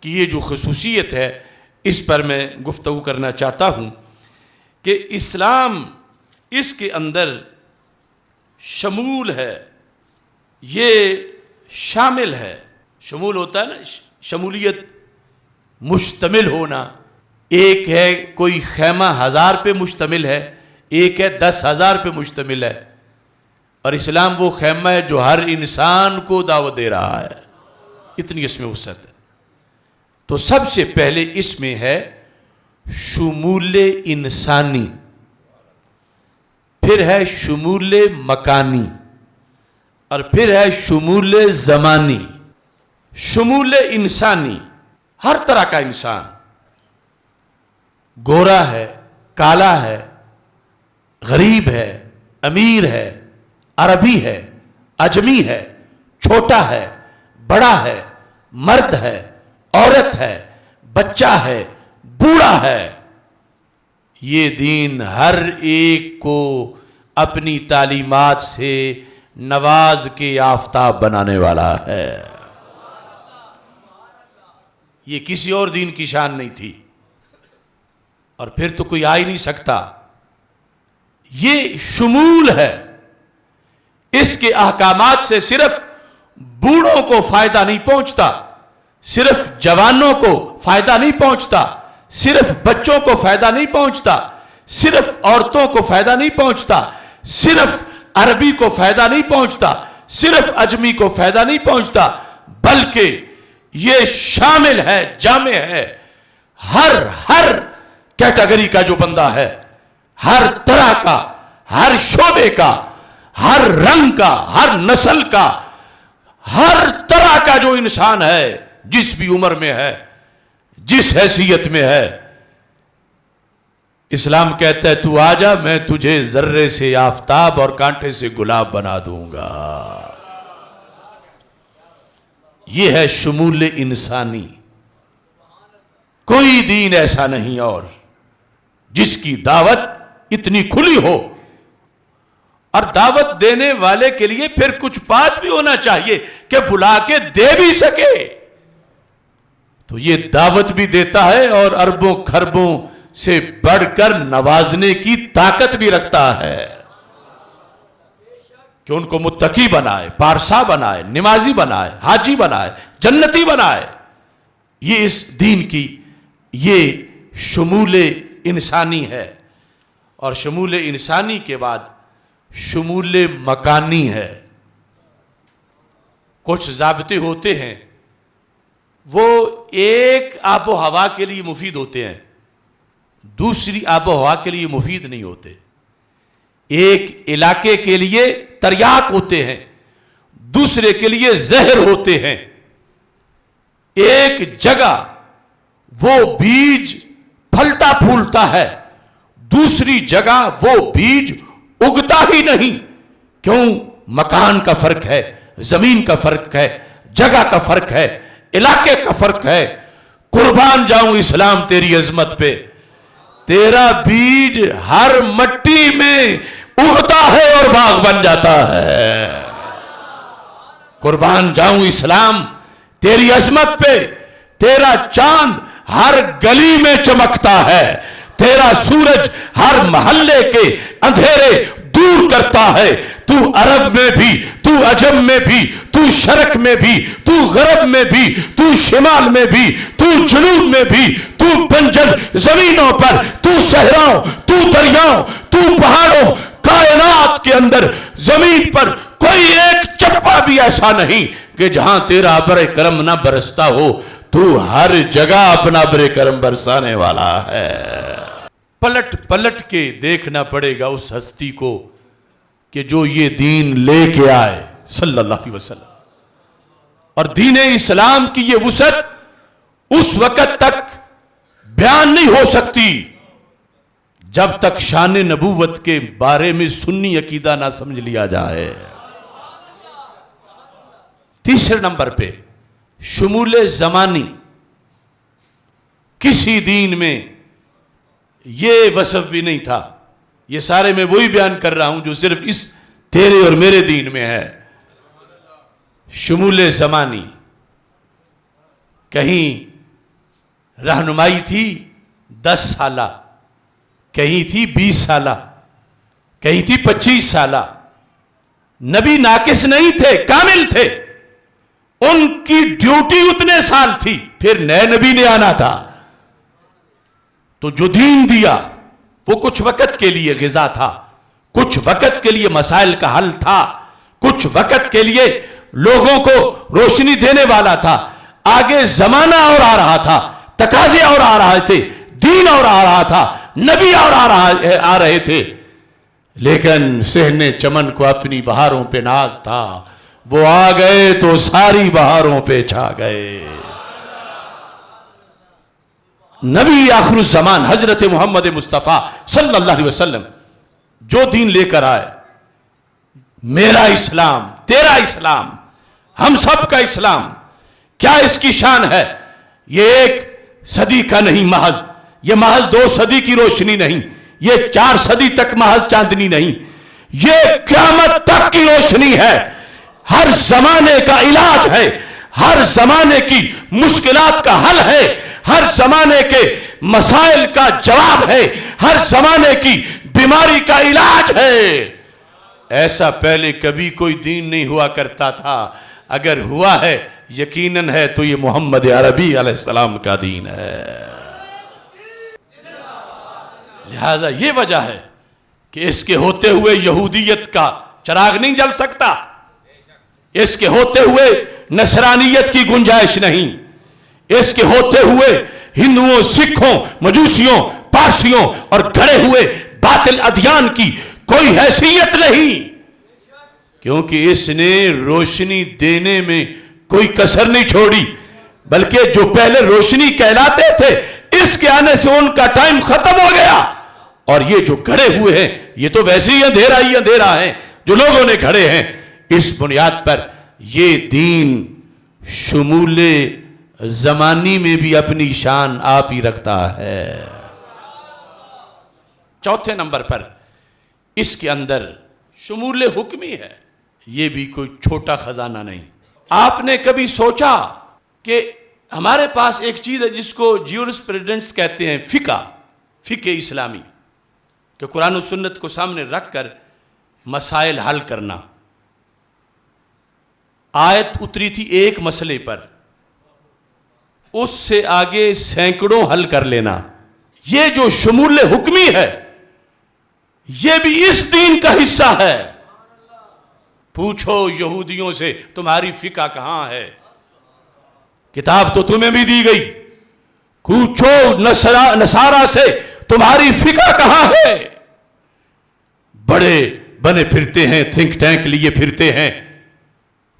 کی یہ جو خصوصیت ہے اس پر میں گفتگو کرنا چاہتا ہوں کہ اسلام اس کے اندر شمول ہے، یہ شامل ہے۔ شمول ہوتا ہے نا، شمولیت، مشتمل ہونا۔ ایک ہے کوئی خیمہ 1000 پہ مشتمل ہے، ایک ہے 10,000 پہ مشتمل ہے، اور اسلام وہ خیمہ ہے جو ہر انسان کو دعوت دے رہا ہے۔ اتنی اس میں وسعت ہے۔ تو سب سے پہلے اس میں ہے شمول انسانی، پھر ہے شمول مکانی، اور پھر ہے شمول زمانی۔ شمول انسانی، ہر طرح کا انسان، گورا ہے، کالا ہے، غریب ہے، امیر ہے، عربی ہے، اجمی ہے، چھوٹا ہے، بڑا ہے، مرد ہے، عورت ہے، بچہ ہے، بوڑھا ہے، یہ دین ہر ایک کو اپنی تعلیمات سے نواز کے آفتاب بنانے والا ہے۔ یہ کسی اور دین کی شان نہیں تھی، اور پھر تو کوئی آ ہی نہیں سکتا۔ یہ شمول ہے، اس کے احکامات سے صرف بوڑھوں کو فائدہ نہیں پہنچتا، صرف جوانوں کو فائدہ نہیں پہنچتا، صرف بچوں کو فائدہ نہیں پہنچتا، صرف عورتوں کو فائدہ نہیں پہنچتا، صرف عربی کو فائدہ نہیں پہنچتا، صرف اجمی کو فائدہ نہیں پہنچتا، بلکہ یہ شامل ہے، جامع ہے، ہر کیٹیگری کا جو بندہ ہے، ہر طرح کا، ہر شعبے کا، ہر رنگ کا، ہر نسل کا، ہر طرح کا جو انسان ہے، جس بھی عمر میں ہے، جس حیثیت میں ہے، اسلام کہتا ہے تو آجا، میں تجھے ذرے سے آفتاب اور کانٹے سے گلاب بنا دوں گا۔ یہ ہے شمول انسانی۔ کوئی دین ایسا نہیں اور جس کی دعوت اتنی کھلی ہو، اور دعوت دینے والے کے لیے پھر کچھ پاس بھی ہونا چاہیے کہ بلا کے دے بھی سکے۔ تو یہ دعوت بھی دیتا ہے اور اربوں خربوں سے بڑھ کر نوازنے کی طاقت بھی رکھتا ہے کہ ان کو متقی بنائے، پارسا بنائے، نمازی بنائے، حاجی بنائے، جنتی بنائے۔ یہ اس دین کی یہ شمول انسانی ہے۔ اور شمول انسانی کے بعد شمول مکانی ہے۔ کچھ ضابطے ہوتے ہیں، وہ ایک آب و ہوا کے لیے مفید ہوتے ہیں، دوسری آب و ہوا کے لیے مفید نہیں ہوتے۔ ایک علاقے کے لیے تریاک ہوتے ہیں، دوسرے کے لیے زہر ہوتے ہیں۔ ایک جگہ وہ بیج پھلتا پھولتا ہے، دوسری جگہ وہ بیج اگتا ہی نہیں۔ کیوں؟ مکان کا فرق ہے، زمین کا فرق ہے، جگہ کا فرق ہے، علاقے کا فرق ہے۔ قربان جاؤں اسلام تیری عظمت پہ، تیرا بیج ہر مٹی میں اگتا ہے اور باغ بن جاتا ہے۔ قربان جاؤں اسلام تیری عظمت پہ، تیرا چاند ہر گلی میں چمکتا ہے، تیرا سورج ہر محلے کے اندھیرے دور کرتا ہے۔ تو عرب میں بھی، تو عجم میں بھی، تو شرق میں بھی، تو غرب میں بھی، تو شمال میں بھی، تو جنوب میں بھی، تو بنجر زمینوں پر، تو صحراؤں، تو دریاؤں، تو پہاڑوں، کائنات کے اندر زمین پر کوئی ایک چپا بھی ایسا نہیں کہ جہاں تیرا ابر کرم نہ برستا ہو۔ تو ہر جگہ اپنا ابر کرم برسانے والا ہے۔ پلٹ پلٹ کے دیکھنا پڑے گا اس ہستی کو کہ جو یہ دین لے کے آئے صلی اللہ علیہ وسلم۔ اور دین اسلام کی یہ وسعت اس وقت تک بیان نہیں ہو سکتی جب تک شان نبوت کے بارے میں سنی عقیدہ نہ سمجھ لیا جائے۔ تیسرے نمبر پہ شمول زمانی۔ کسی دین میں یہ وصف بھی نہیں تھا۔ یہ سارے میں وہی بیان کر رہا ہوں جو صرف اس تیرے اور میرے دین میں ہے۔ شمول زمانی، کہیں رہنمائی تھی 10 سالہ، کہیں تھی 20 سالہ، کہیں تھی 25 سالہ. نبی ناقص نہیں تھے، کامل تھے. ان کی ڈیوٹی اتنے سال تھی، پھر نئے نبی نے آنا تھا. تو جو دین دیا وہ کچھ وقت کے لیے غذا تھا، کچھ وقت کے لیے مسائل کا حل تھا، کچھ وقت کے لیے لوگوں کو روشنی دینے والا تھا. آگے زمانہ اور آ رہا تھا، تقاضے اور آ رہے تھے، دین اور آ رہا تھا، نبی اور آ رہے تھے. لیکن صحن چمن کو اپنی بہاروں پہ ناز تھا، وہ آ گئے تو ساری بہاروں پہ چھا گئے. نبی آخر الزمان حضرت محمد مصطفیٰ صلی اللہ علیہ وسلم جو دین لے کر آئے، میرا اسلام، تیرا اسلام، ہم سب کا اسلام، کیا اس کی شان ہے؟ یہ 1 صدی کا نہیں محض، یہ محض 2 صدی کی روشنی نہیں، یہ 4 صدی تک محض چاندنی نہیں، یہ قیامت تک کی روشنی ہے. ہر زمانے کا علاج ہے، ہر زمانے کی مشکلات کا حل ہے، ہر زمانے کے مسائل کا جواب ہے، ہر زمانے کی بیماری کا علاج ہے. ایسا پہلے کبھی کوئی دین نہیں ہوا کرتا تھا. اگر ہوا ہے یقیناً ہے تو یہ محمد عربی علیہ السلام کا دین ہے. لہذا یہ وجہ ہے کہ اس کے ہوتے ہوئے یہودیت کا چراغ نہیں جل سکتا، اس کے ہوتے ہوئے نصرانیت کی گنجائش نہیں، اس کے ہوتے ہوئے ہندوؤں، سکھوں، مجوسیوں، پارسیوں اور گھڑے ہوئے باطل ادیان کی کوئی حیثیت نہیں، کیونکہ اس نے روشنی دینے میں کوئی کسر نہیں چھوڑی. بلکہ جو پہلے روشنی کہلاتے تھے، اس کے آنے سے ان کا ٹائم ختم ہو گیا. اور یہ جو گھڑے ہوئے ہیں یہ تو ویسے ہی اندھیرا ہے جو لوگوں نے گھڑے ہیں. اس بنیاد پر یہ دین شمول زمانی میں بھی اپنی شان آپ ہی رکھتا ہے. چوتھے نمبر پر اس کے اندر شمول حکمی ہے. یہ بھی کوئی چھوٹا خزانہ نہیں. آپ نے کبھی سوچا کہ ہمارے پاس ایک چیز ہے جس کو جیورسپریڈنٹس کہتے ہیں، فقہ اسلامی، کہ قرآن و سنت کو سامنے رکھ کر مسائل حل کرنا. آیت اتری تھی ایک مسئلے پر، اس سے آگے سینکڑوں حل کر لینا. یہ جو شمول حکمی ہے یہ بھی اس دین کا حصہ ہے. پوچھو یہودیوں سے تمہاری فقہ کہاں ہے؟ کتاب تو تمہیں بھی دی گئی. پوچھو نصارہ سے تمہاری فقہ کہاں ہے؟ بڑے بنے پھرتے ہیں، تھنک ٹینک لیے پھرتے ہیں.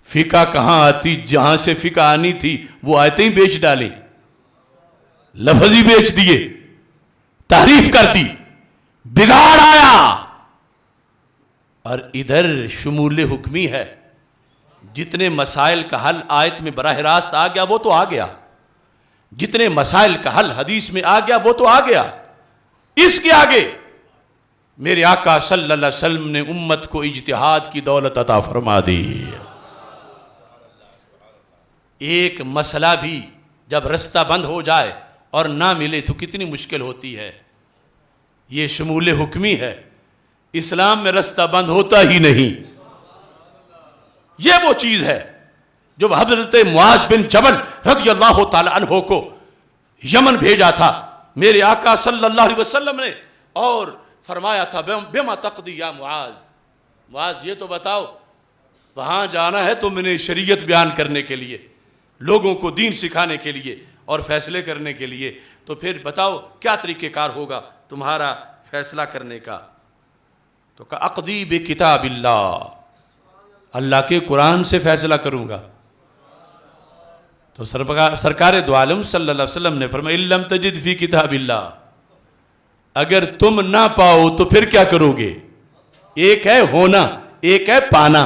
فقہ کہاں آتی؟ جہاں سے فقہ آنی تھی وہ آیتیں بیچ ڈالی، لفظ ہی بیچ دیے، تحریف کر دی، بگاڑ آیا. اور ادھر شمول حکمی ہے. جتنے مسائل کا حل آیت میں براہ راست آ گیا وہ تو آ گیا، جتنے مسائل کا حل حدیث میں آ گیا وہ تو آ گیا. اس کے آگے میرے آقا صلی اللہ علیہ وسلم نے امت کو اجتہاد کی دولت عطا فرما دی. ایک مسئلہ بھی جب رستہ بند ہو جائے اور نہ ملے تو کتنی مشکل ہوتی ہے. یہ شمول حکمی ہے. اسلام میں رستہ بند ہوتا ہی نہیں. یہ وہ چیز ہے جو حضرت معاذ بن جبل رضی اللہ تعالی عنہ کو یمن بھیجا تھا میرے آقا صلی اللہ علیہ وسلم نے، اور فرمایا تھا بما تقضی یا معاذ، معاذ یہ تو بتاؤ، وہاں جانا ہے تو میں نے شریعت بیان کرنے کے لیے، لوگوں کو دین سکھانے کے لیے اور فیصلے کرنے کے لیے، تو پھر بتاؤ کیا طریقہ کار ہوگا تمہارا فیصلہ کرنے کا؟ تو کہ اقضی بکتاب اللہ، اللہ کے قرآن سے فیصلہ کروں گا. تو سرکار دو عالم صلی اللہ علیہ وسلم نے فرمایا ان لم تجد فی کتاب اللہ، اگر تم نہ پاؤ تو پھر کیا کرو گے؟ ایک ہے ہونا، ایک ہے پانا.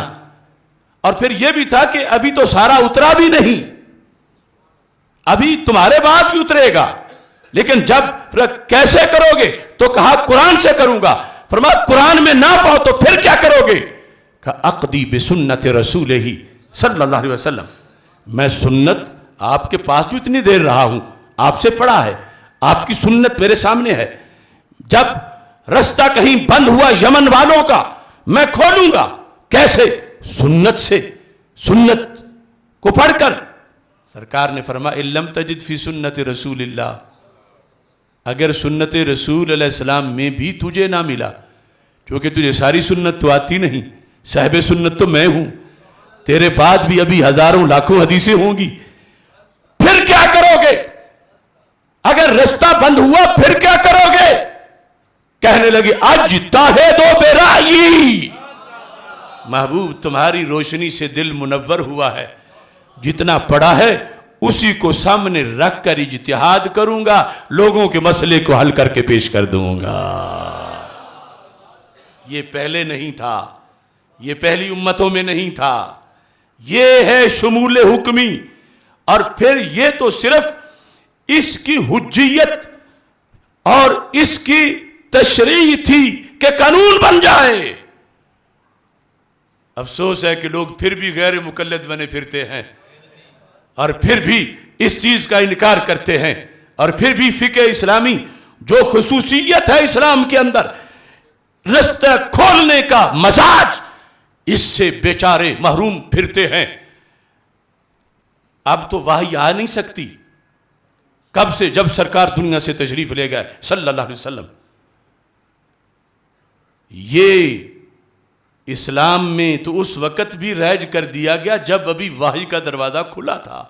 اور پھر یہ بھی تھا کہ ابھی تو سارا اترا بھی نہیں، ابھی تمہارے بعد بھی اترے گا، لیکن جب کیسے کرو گے؟ تو کہا قرآن سے کروں گا. فرمایا قرآن میں نہ پاؤ تو پھر کیا کرو گے؟ کہا اقضی بسنت رسولہ صلی اللہ علیہ وسلم، میں سنت آپ کے پاس جو اتنی دیر رہا ہوں آپ سے پڑھا ہے, آپ کی سنت میرے سامنے ہے. جب رستہ کہیں بند ہوا یمن والوں کا, میں کھولوں گا. کیسے؟ سنت سے, سنت کو پڑھ کر. سرکار نے فرمایا اِن لَمْ تَجِدْ فِي سُنَّتِ رسول اللہ, اگر سنت رسول علیہ السلام میں بھی تجھے نہ ملا, کیونکہ تجھے ساری سنت تو آتی نہیں, صاحب سنت تو میں ہوں, تیرے بعد بھی ابھی ہزاروں لاکھوں حدیثیں ہوں گی, پھر کیا کرو گے؟ اگر رستہ بند ہوا پھر کیا کرو گے؟ کہنے لگے اجتہدوا برأیی, محبوب تمہاری روشنی سے دل منور ہوا ہے, جتنا پڑھا ہے اسی کو سامنے رکھ کر اجتہاد کروں گا, لوگوں کے مسئلے کو حل کر کے پیش کر دوں گا. یہ پہلے نہیں تھا, یہ پہلی امتوں میں نہیں تھا, یہ ہے شمول حکمی. اور پھر یہ تو صرف اس کی حجیت اور اس کی تشریح تھی کہ قانون بن جائے. افسوس ہے کہ لوگ پھر بھی غیر مقلد بنے پھرتے ہیں, اور پھر بھی اس چیز کا انکار کرتے ہیں, اور پھر بھی فقہ اسلامی جو خصوصیت ہے اسلام کے اندر, رستہ کھولنے کا مزاج, اس سے بیچارے محروم پھرتے ہیں. اب تو وحی آ نہیں سکتی. کب سے؟ جب سرکار دنیا سے تشریف لے گئے صلی اللہ علیہ وسلم. یہ اسلام میں تو اس وقت بھی رائج کر دیا گیا جب ابھی وحی کا دروازہ کھلا تھا,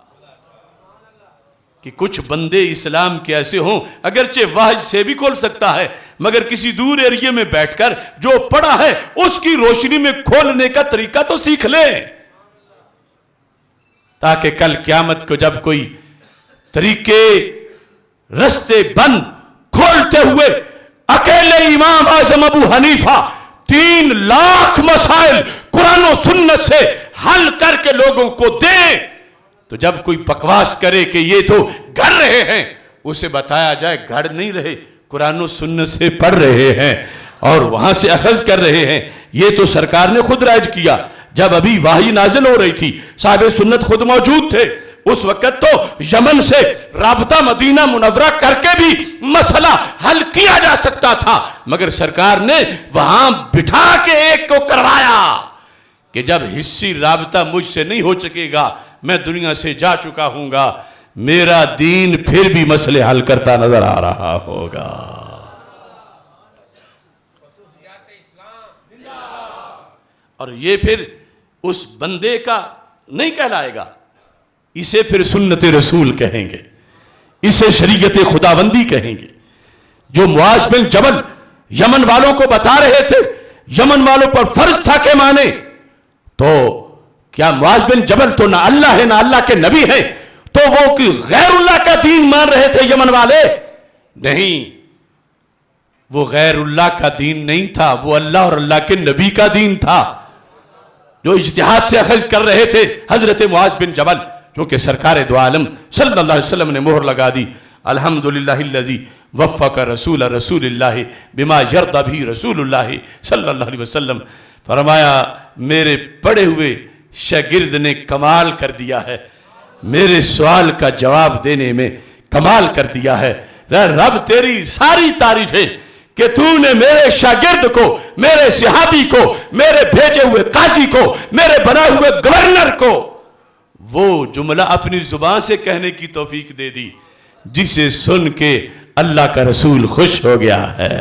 کہ کچھ بندے اسلام کے ایسے ہوں, اگرچہ وحی سے بھی کھول سکتا ہے, مگر کسی دور ایریے میں بیٹھ کر جو پڑھا ہے اس کی روشنی میں کھولنے کا طریقہ تو سیکھ لیں, تاکہ کل قیامت کو جب کوئی طریقے رستے بند کھولتے ہوئے اکیلے امام اعظم ابو حنیفہ 3 لاکھ مسائل قرآن و سنت سے حل کر کے لوگوں کو دیں, تو جب کوئی بکواس کرے کہ یہ تو گھڑ رہے ہیں, اسے بتایا جائے گھڑ نہیں رہے, قرآن و سنت سے پڑھ رہے ہیں اور وہاں سے اخذ کر رہے ہیں. یہ تو سرکار نے خود رائج کیا جب ابھی وحی نازل ہو رہی تھی, صاحب سنت خود موجود تھے. اس وقت تو یمن سے رابطہ مدینہ منورہ کر کے بھی مسئلہ حل کیا جا سکتا تھا, مگر سرکار نے وہاں بٹھا کے ایک کو کروایا کہ جب حصی رابطہ مجھ سے نہیں ہو سکے گا, میں دنیا سے جا چکا ہوں گا, میرا دین پھر بھی مسئلے حل کرتا نظر آ رہا ہوگا. اور یہ پھر اس بندے کا نہیں کہلائے گا, اسے پھر سنت رسول کہیں گے, اسے شریعت خداوندی کہیں گے. جو معاذ بن جبل یمن والوں کو بتا رہے تھے, یمن والوں پر فرض تھا کہ مانے, تو کیا معاذ بن جبل تو نہ اللہ ہے نہ اللہ کے نبی ہے, تو وہ غیر اللہ کا دین مان رہے تھے یمن والے؟ نہیں, وہ غیر اللہ کا دین نہیں تھا, وہ اللہ اور اللہ کے نبی کا دین تھا, جو اجتہاد سے اخذ کر رہے تھے حضرت معاذ بن جبل. کیونکہ سرکار دو عالم صلی اللہ علیہ وسلم نے مہر لگا دی, الحمدللہ الذی وفق رسول اللہ بما یرضی بھی رسول اللہ صلی اللہ علیہ وسلم. فرمایا میرے پڑھے ہوئے شاگرد نے کمال کر دیا ہے, میرے سوال کا جواب دینے میں کمال کر دیا ہے. رب تیری ساری تعریفیں کہ تو نے میرے شاگرد کو, میرے صحابی کو, میرے بھیجے ہوئے قاضی کو, میرے بنائے ہوئے گورنر کو وہ جملہ اپنی زبان سے کہنے کی توفیق دے دی جسے سن کے اللہ کا رسول خوش ہو گیا ہے.